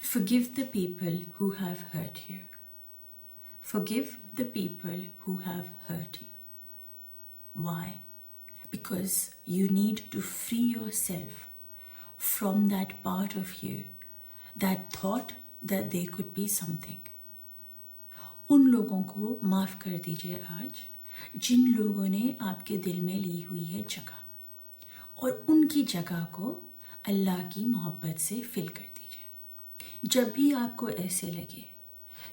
Forgive the people who have hurt you. Forgive the people who have hurt you. Why? Because you need to free yourself from that part of you that thought that they could be something. उन लोगों को माफ़ कर दीजिए आज जिन लोगों ने आपके दिल में ली हुई है जगह, और उनकी जगह को अल्लाह की मोहब्बत से फिल कर दीजिए। जब भी आपको ऐसे लगे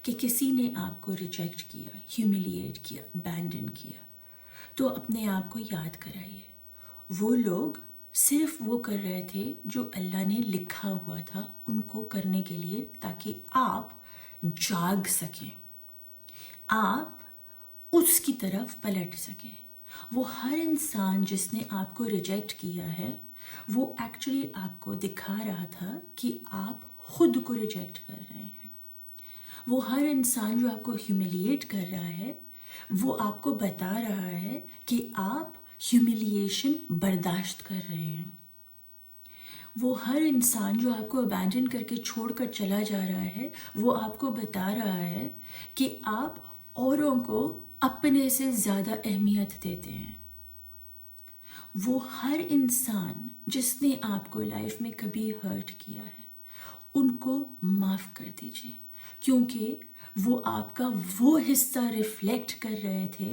कि किसी ने आपको रिजेक्ट किया, ह्यूमिलिएट किया, अबैंडन किया, तो अपने आप को याद कराइए वो लोग सिर्फ वो कर रहे थे जो अल्लाह ने लिखा हुआ था उनको करने के लिए, ताकि आप जाग सकें, आप उसकी तरफ पलट सकें। वो हर इंसान जिसने आपको रिजेक्ट किया है वो एक्चुअली आपको दिखा रहा था कि आप खुद को रिजेक्ट कर रहे हैं। वो हर इंसान जो आपको ह्यूमिलिएट कर रहा है वो आपको बता रहा है कि आप ह्यूमिलिएशन बर्दाश्त कर रहे हैं। वो हर इंसान जो आपको अबैंडन करके छोड़कर चला जा रहा है वो आपको बता रहा है कि आप औरों को अपने से ज़्यादा अहमियत देते हैं। वो हर इंसान जिसने आपको लाइफ में कभी हर्ट किया है उनको माफ़ कर दीजिए, क्योंकि वो आपका वो हिस्सा रिफ्लेक्ट कर रहे थे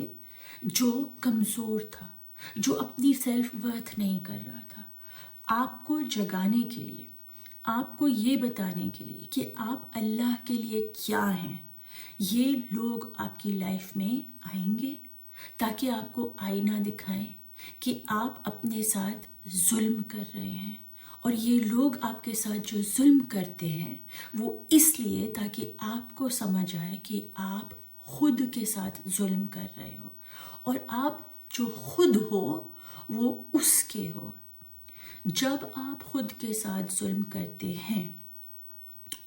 जो कमज़ोर था, जो अपनी सेल्फ वर्थ नहीं कर रहा था। आपको जगाने के लिए, आपको ये बताने के लिए कि आप अल्लाह के लिए क्या हैं, ये लोग आपकी लाइफ में आएंगे ताकि आपको आईना दिखाएं कि आप अपने साथ जुल्म कर रहे हैं। और ये लोग आपके साथ जो जुल्म करते हैं वो इसलिए ताकि आपको समझ आए कि आप खुद के साथ जुल्म कर रहे हो, और आप जो खुद हो वो उसके हो। जब आप खुद के साथ जुल्म करते हैं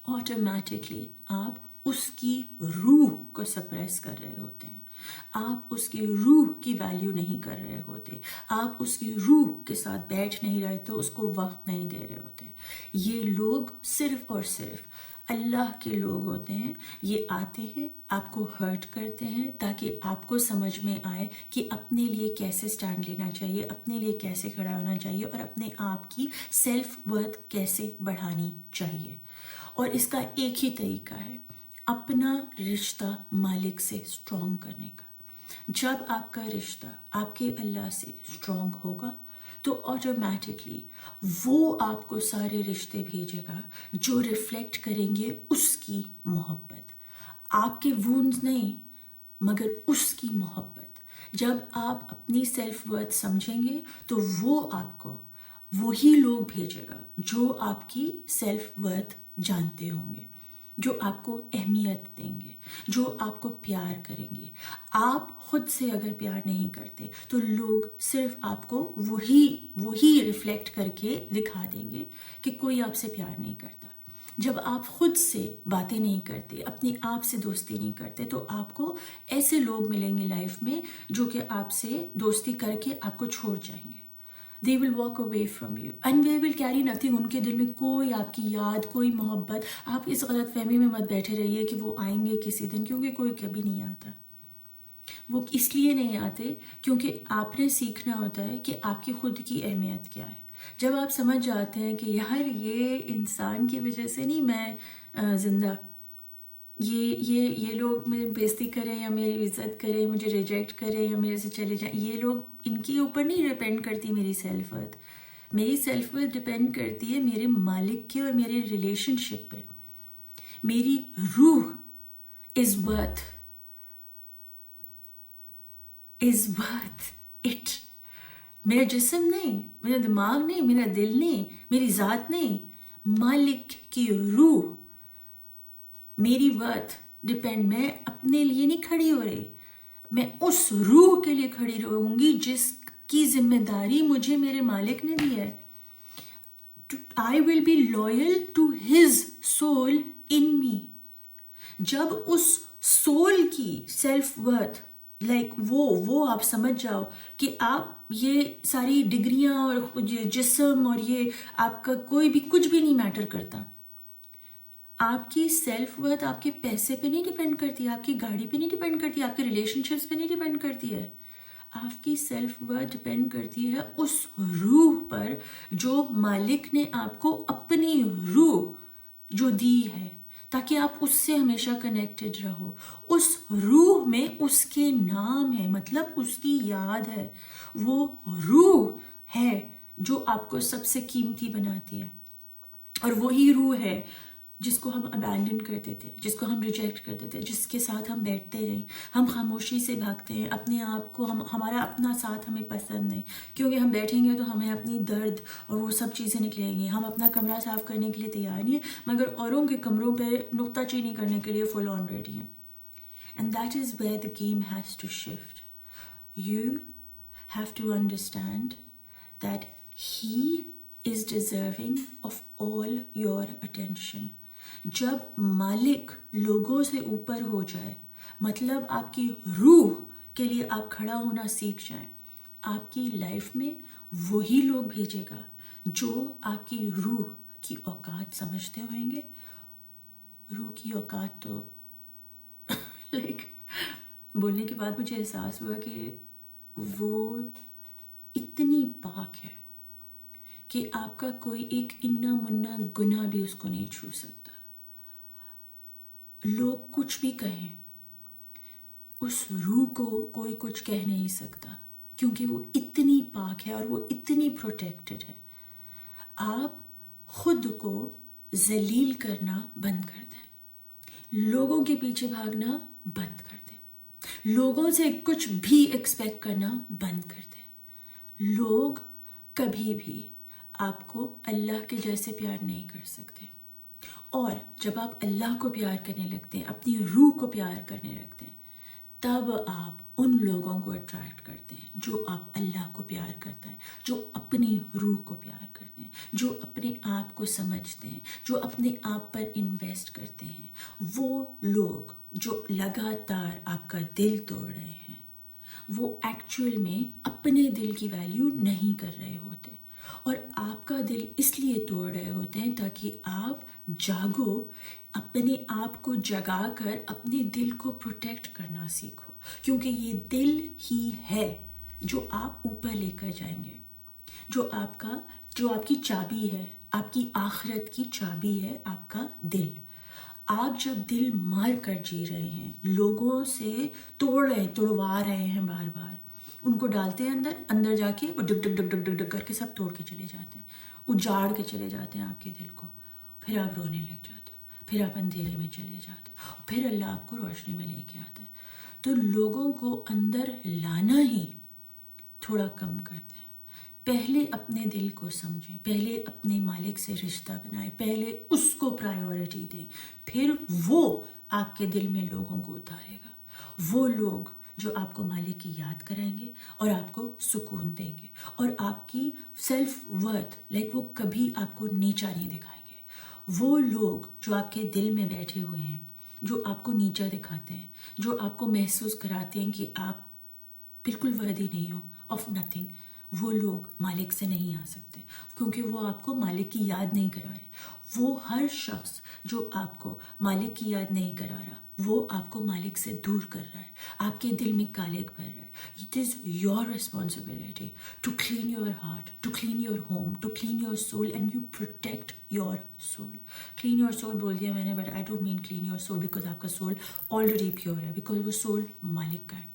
ऑटोमेटिकली आप उसकी रूह को सप्रेस कर रहे होते हैं, आप उसकी रूह की वैल्यू नहीं कर रहे होते, आप उसकी रूह के साथ बैठ नहीं रहे, तो उसको वक्त नहीं दे रहे होते। ये लोग सिर्फ और सिर्फ अल्लाह के लोग होते हैं। ये आते हैं, आपको हर्ट करते हैं ताकि आपको समझ में आए कि अपने लिए कैसे स्टैंड लेना चाहिए, अपने लिए कैसे खड़ा होना चाहिए, और अपने आप की सेल्फ वर्थ कैसे बढ़ानी चाहिए। और इसका एक ही तरीका है, अपना रिश्ता मालिक से स्ट्रॉन्ग करने का। जब आपका रिश्ता आपके अल्लाह से स्ट्रॉन्ग होगा तो ऑटोमेटिकली वो आपको सारे रिश्ते भेजेगा जो रिफ्लेक्ट करेंगे उसकी मोहब्बत, आपके वूंड्स नहीं मगर उसकी मोहब्बत। जब आप अपनी सेल्फ वर्थ समझेंगे तो वो आपको वही लोग भेजेगा जो आपकी सेल्फ वर्थ जानते होंगे, जो आपको अहमियत देंगे, जो आपको प्यार करेंगे। आप खुद से अगर प्यार नहीं करते तो लोग सिर्फ आपको वही रिफ्लेक्ट करके दिखा देंगे कि कोई आपसे प्यार नहीं करता। जब आप खुद से बातें नहीं करते, अपने आप से दोस्ती नहीं करते, तो आपको ऐसे लोग मिलेंगे लाइफ में जो कि आपसे दोस्ती करके आपको छोड़ जाएंगे। They will walk away from you and they will carry nothing. उनके दिल में कोई आपकी याद, कोई मोहब्बत। आप इस गलत फहमी में मत बैठे रहिए कि वो आएंगे किसी दिन, क्योंकि कोई कभी नहीं आता। वो इसलिए नहीं आते क्योंकि आपने सीखना होता है कि आपकी खुद की अहमियत क्या है। जब आप समझ जाते हैं कि यार ये इंसान की वजह से नहीं मैं ज़िंदा, ये लोग मेरी बेइज्जती करें या मेरी इज्जत करें, मुझे रिजेक्ट करें या मेरे से चले जाएं, ये लोग, इनके ऊपर नहीं डिपेंड करती मेरी सेल्फ वर्थ। मेरी सेल्फ वर्थ डिपेंड करती है मेरे मालिक के और मेरे रिलेशनशिप पे। मेरी रूह इज वर्थ इट। मेरा जिस्म नहीं, मेरा दिमाग नहीं, मेरा दिल नहीं, मेरी ज़ात नहीं, मालिक की रूह मेरी वर्थ डिपेंड। मैं अपने लिए नहीं खड़ी हो रही, मैं उस रूह के लिए खड़ी रहूंगी जिसकी जिम्मेदारी मुझे मेरे मालिक ने दी है। I will be loyal to his soul in me. जब उस सोल की सेल्फ वर्थ वो आप समझ जाओ कि आप ये सारी डिग्रियां और जिस्म और ये आपका कोई भी कुछ भी नहीं मैटर करता। آپ کی سیلف ورتھ آپ کے پیسے پہ نہیں ڈیپینڈ کرتی ہے، آپ کی گاڑی پہ نہیں ڈیپینڈ کرتی ہے، آپ کے ریلیشن شپس پہ نہیں ڈیپینڈ کرتی ہے. آپ کی سیلف ورتھ ڈیپینڈ کرتی ہے اس روح پر جو مالک نے آپ کو اپنی روح جو دی ہے، تاکہ آپ اس سے ہمیشہ کنیکٹڈ رہو. اس روح میں اس کے نام ہے، مطلب اس کی یاد ہے. وہ روح ہے جو آپ کو سب سے قیمتی بناتی ہے، اور وہی روح ہے جس کو ہم ابینڈن کرتے تھے، جس کو ہم ریجیکٹ کرتے تھے، جس کے ساتھ ہم بیٹھتے رہے. ہم خاموشی سے بھاگتے ہیں اپنے آپ کو، ہمارا اپنا ساتھ ہمیں پسند نہیں، کیونکہ ہم بیٹھیں گے تو ہمیں اپنی درد اور وہ سب چیزیں نکلیں گی. ہم اپنا کمرہ صاف کرنے کے لیے تیار نہیں ہیں، مگر اوروں کے کمروں پہ نکتہ چینی کرنے کے لیے فل آن ریڈی ہیں. And that is where the game has to shift. You have to understand that he is deserving of all your attention. جب مالک لوگوں سے اوپر ہو جائے، مطلب آپ کی روح کے لیے آپ کھڑا ہونا سیکھ جائیں، آپ کی لائف میں وہی لوگ بھیجے گا جو آپ کی روح کی اوقات سمجھتے ہوئیں گے. روح کی اوقات تو لائک بولنے کے بعد مجھے احساس ہوا کہ وہ اتنی پاک ہے کہ آپ کا کوئی ایک انا منا گناہ بھی اس کو نہیں چھو سکتا. لوگ کچھ بھی کہیں، اس روح کو کوئی کچھ کہہ نہیں سکتا، کیونکہ وہ اتنی پاک ہے اور وہ اتنی پروٹیکٹڈ ہے. آپ خود کو ذلیل کرنا بند کر دیں، لوگوں کے پیچھے بھاگنا بند کر دیں، لوگوں سے کچھ بھی ایکسپیکٹ کرنا بند کر دیں. لوگ کبھی بھی آپ کو اللہ کے جیسے پیار نہیں کر سکتے. اور جب آپ اللہ کو پیار کرنے لگتے ہیں، اپنی روح کو پیار کرنے لگتے ہیں، تب آپ ان لوگوں کو اٹریکٹ کرتے ہیں جو آپ اللہ کو پیار کرتا ہے، جو اپنی روح کو پیار کرتے ہیں، جو اپنے آپ کو سمجھتے ہیں، جو اپنے آپ پر انویسٹ کرتے ہیں. وہ لوگ جو لگاتار آپ کا دل توڑ رہے ہیں، وہ ایکچوئل میں اپنے دل کی ویلیو نہیں کر رہے ہوتے، اور آپ کا دل اس لیے توڑ رہے ہوتے ہیں تاکہ آپ جاگو، اپنے آپ کو جگا کر اپنے دل کو پروٹیکٹ کرنا سیکھو. کیونکہ یہ دل ہی ہے جو آپ اوپر لے کر جائیں گے، جو آپ کی چابی ہے، آپ کی آخرت کی چابی ہے آپ کا دل. آپ جب دل مار کر جی رہے ہیں، لوگوں سے توڑوا رہے ہیں، بار بار ان کو ڈالتے ہیں اندر جا کے وہ ڈگ ڈگ ڈگ ڈگ ڈگ ڈگ کر کے سب توڑ کے چلے جاتے ہیں، اجاڑ کے چلے جاتے ہیں آپ کے دل کو. پھر آپ رونے لگ جاتے ہو، پھر آپ اندھیرے میں چلے جاتے ہو، پھر اللہ آپ کو روشنی میں لے کے آتا ہے. تو لوگوں کو اندر لانا ہی تھوڑا کم کرتے ہیں. پہلے اپنے دل کو سمجھیں، پہلے اپنے مالک سے رشتہ بنائیں، پہلے اس کو پرائیورٹی دیں، پھر وہ آپ کے دل میں لوگوں کو اتارے گا. وہ لوگ جو آپ کو مالک کی یاد کرائیں گے اور آپ کو سکون دیں گے، اور آپ کی سیلف ورتھ وہ کبھی آپ کو نیچا نہیں دکھائیں گے. وہ لوگ جو آپ کے دل میں بیٹھے ہوئے ہیں، جو آپ کو نیچا دکھاتے ہیں، جو آپ کو محسوس کراتے ہیں کہ آپ بالکل ورتھی نہیں ہو آف نتھنگ، وہ لوگ مالک سے نہیں آ سکتے، کیونکہ وہ آپ کو مالک کی یاد نہیں کرا رہے. وہ ہر شخص جو آپ کو مالک کی یاد نہیں کرا رہا، وہ آپ کو مالک سے دور کر رہا ہے، آپ کے دل میں کالک بھر رہا ہے. It is your responsibility to clean your heart, to clean your home, to clean your soul, and you protect your soul. Clean your soul بول دیا میں نے، but I don't mean clean your soul because آپ کا soul already pure ہے، because وہ soul مالک کا ہے.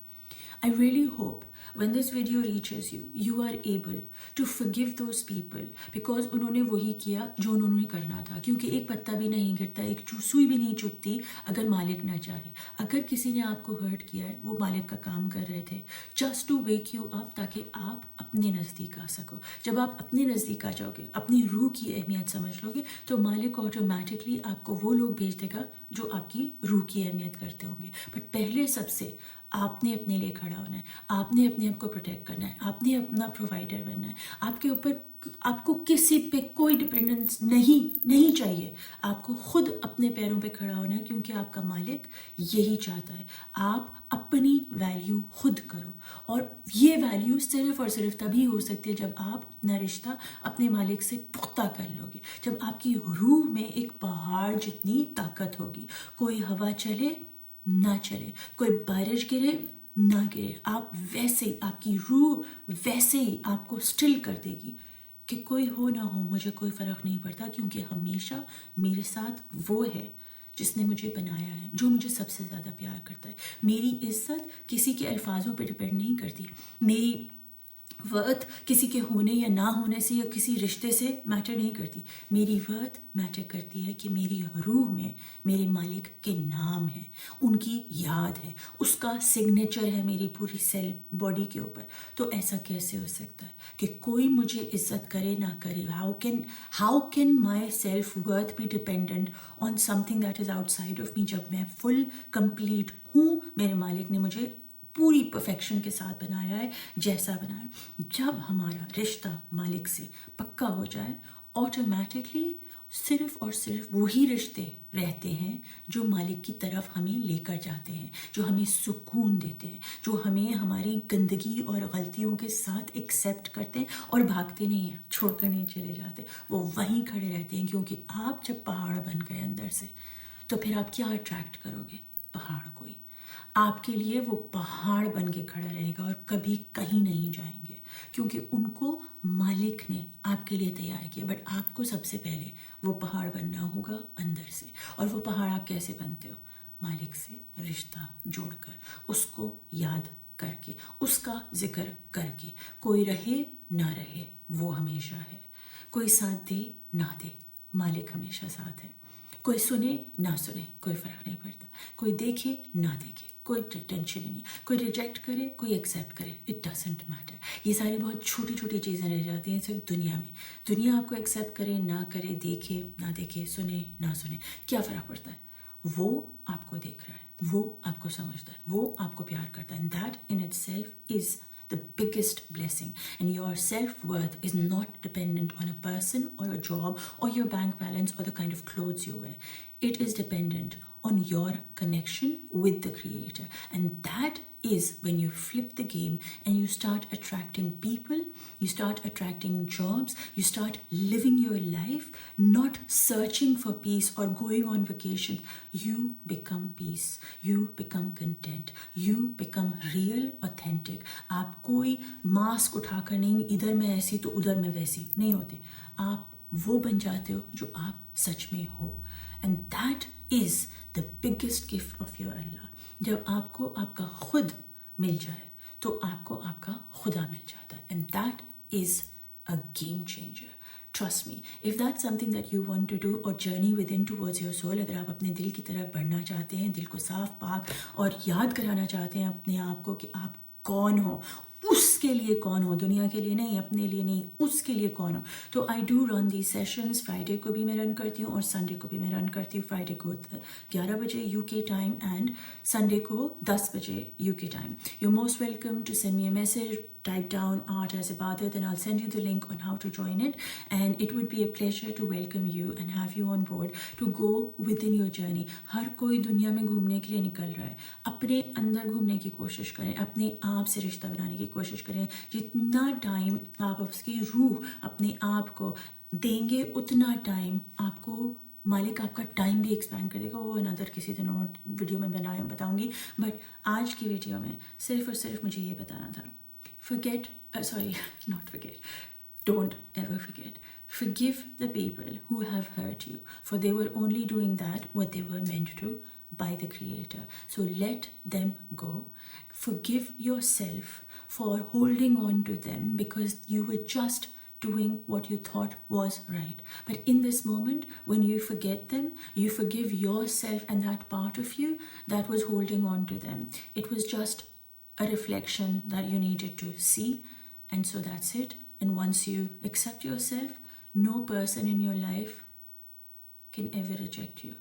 I really hope when this video reaches you, you are able to forgive those people because انہوں نے وہی کیا جو انہوں نے کرنا تھا. کیونکہ ایک پتا بھی نہیں گرتا، ایک سوئی بھی نہیں چبھتی اگر مالک نہ چاہے. اگر کسی نے آپ کو ہرٹ کیا ہے، وہ مالک کا کام کر رہے تھے just to wake you up تاکہ آپ اپنے نزدیک آ سکو. جب آپ اپنے نزدیک آ جاؤ گے، اپنی روح کی اہمیت سمجھ لو گے، تو مالک آٹومیٹکلی آپ کو وہ لوگ بھیج دے گا جو آپ کی روح کی اہمیت کرتے ہوں گے. بٹ پہلے سب سے آپ نے اپنے لیے کھڑا ہونا ہے، آپ نے अपने आप को प्रोटेक्ट करना है, आपने अपना प्रोवाइडर बनना है, आपके ऊपर आपको किसी पे कोई डिपेंडेंस नहीं चाहिए, आपको खुद अपने पैरों पे खड़ा होना है, क्योंकि आपका मालिक यही चाहता है। आप अपनी वैल्यू खुद करो, और ये वैल्यू सिर्फ और सिर्फ तभी हो सकती है जब आप अपना रिश्ता अपने मालिक से पुख्ता कर लोगे, जब आपकी रूह में एक पहाड़ जितनी ताकत होगी। कोई हवा चले ना चले, कोई बारिश गिरे ना गिरे, आप वैसे, आपकी रूह वैसे ही आपको स्टिल कर देगी कि कोई हो ना हो मुझे कोई फ़र्क नहीं पड़ता, क्योंकि हमेशा मेरे साथ वो है जिसने मुझे बनाया है, जो मुझे सबसे ज़्यादा प्यार करता है। मेरी इज्जत किसी के अल्फाजों पे डिपेंड नहीं करती, मेरी वर्थ किसी के होने या ना होने से या किसी रिश्ते से मैटर नहीं करती। मेरी वर्थ मैटर करती है कि मेरी रूह में मेरे मालिक के नाम है, उनकी याद है, उसका सिग्नेचर है मेरी पूरी सेल बॉडी के ऊपर। तो ऐसा कैसे हो सकता है कि कोई मुझे इज्जत करे ना करे? How can my self worth be dependent on something that is outside of me, जब मैं फुल कंप्लीट हूँ। मेरे मालिक ने मुझे पूरी परफेक्शन के साथ बनाया है, जैसा बनाया। जब हमारा रिश्ता मालिक से पक्का हो जाए, ऑटोमेटिकली सिर्फ और सिर्फ वही रिश्ते रहते हैं जो मालिक की तरफ हमें लेकर जाते हैं, जो हमें सुकून देते हैं, जो हमें हमारी गंदगी और गलतियों के साथ एक्सेप्ट करते हैं और भागते नहीं हैं, छोड़कर नहीं चले जाते, वो वहीं खड़े रहते हैं। क्योंकि आप जब पहाड़ बन गए अंदर से, तो फिर आप क्या अट्रैक्ट करोगे? पहाड़ को ही। आपके लिए वो पहाड़ बन के खड़ा रहेगा और कभी कहीं नहीं जाएंगे, क्योंकि उनको मालिक ने आपके लिए तैयार किया। बट आपको सबसे पहले वो पहाड़ बनना होगा अंदर से। और वो पहाड़ आप कैसे बनते हो? मालिक से रिश्ता जोड़कर, उसको याद करके, उसका जिक्र करके। कोई रहे ना रहे, वो हमेशा है। कोई साथ दे ना दे, मालिक हमेशा साथ है। कोई सुने ना सुने, कोई फ़र्क नहीं पड़ता। कोई देखे ना देखे, कोई टेंशन ही नहीं। कोई रिजेक्ट करे, कोई एक्सेप्ट करे, इट डजेंट मैटर। ये सारी बहुत छोटी छोटी चीज़ें रह जाती हैं सिर्फ दुनिया में। दुनिया आपको एक्सेप्ट करे ना करे, देखे ना देखे, सुने ना सुने, क्या फ़र्क पड़ता है? वो आपको देख रहा है, वो आपको समझता है, वो आपको प्यार करता है। And that in itself is the biggest blessing. And your self-worth is not dependent on a person or a job or your bank balance or the kind of clothes you wear. It is dependent on your connection with the Creator. And that is when you flip the game and you start attracting people, you start attracting jobs, you start living your life, not searching for peace or going on vacation. You become peace, you become content, you become real, authentic. आप कोई mask उठाकर नहीं, इधर मैं ऐसी तो उधर मैं वैसी नहीं होते। आप वो बन जाते हो जो आप सच में हो। And that is the biggest gift of your Allah. जब आपको आपका खुद मिल जाए तो आपको आपका खुदा मिल जाता है। And that is a game changer. Trust me, if that's something that you want to do or journey within towards your soul, अगर आप अपने दिल की तरफ बढ़ना चाहते हैं, दिल को साफ पाक और याद कराना चाहते हैं अपने आप को कि आप कौन हो, उसके लिए कौन हो, दुनिया के लिए नहीं, अपने लिए नहीं, उसके लिए कौन हो, तो I do run the sessions. Friday को भी मैं रन करती हूँ और संडे को भी मैं रन करती हूँ। फ्राइडे को 11 बजे यूके टाइम एंड संडे को 10 बजे UK time. You most welcome to send me a message, type down Art as Ibadat and I'll send you the link on how to join it, and it would be a pleasure to welcome you and have you on board to go within your journey. हर कोई दुनिया में घूमने के लिए निकल रहा है, अपने अंदर घूमने की कोशिश करें, अपने आप से रिश्ता बनाने की कोशिश करें। जितना टाइम आप उसकी रूह अपने आप को देंगे, उतना टाइम आपको मालिक आपका टाइम भी एक्सपैंड कर देगा। वो अनदर किसी दिन और वीडियो में बताऊंगी, बट आज की वीडियो में सिर्फ और सिर्फ मुझे ये बताना था। Don't ever forget. Forgive the people who have hurt you, for they were only doing that what they were meant to by the Creator. So let them go. Forgive yourself for holding on to them because you were just doing what you thought was right. But in this moment, when you forget them, you forgive yourself and that part of you that was holding on to them. It was just a reflection that you needed to see, and so that's it. And once you accept yourself, no person in your life can ever reject you.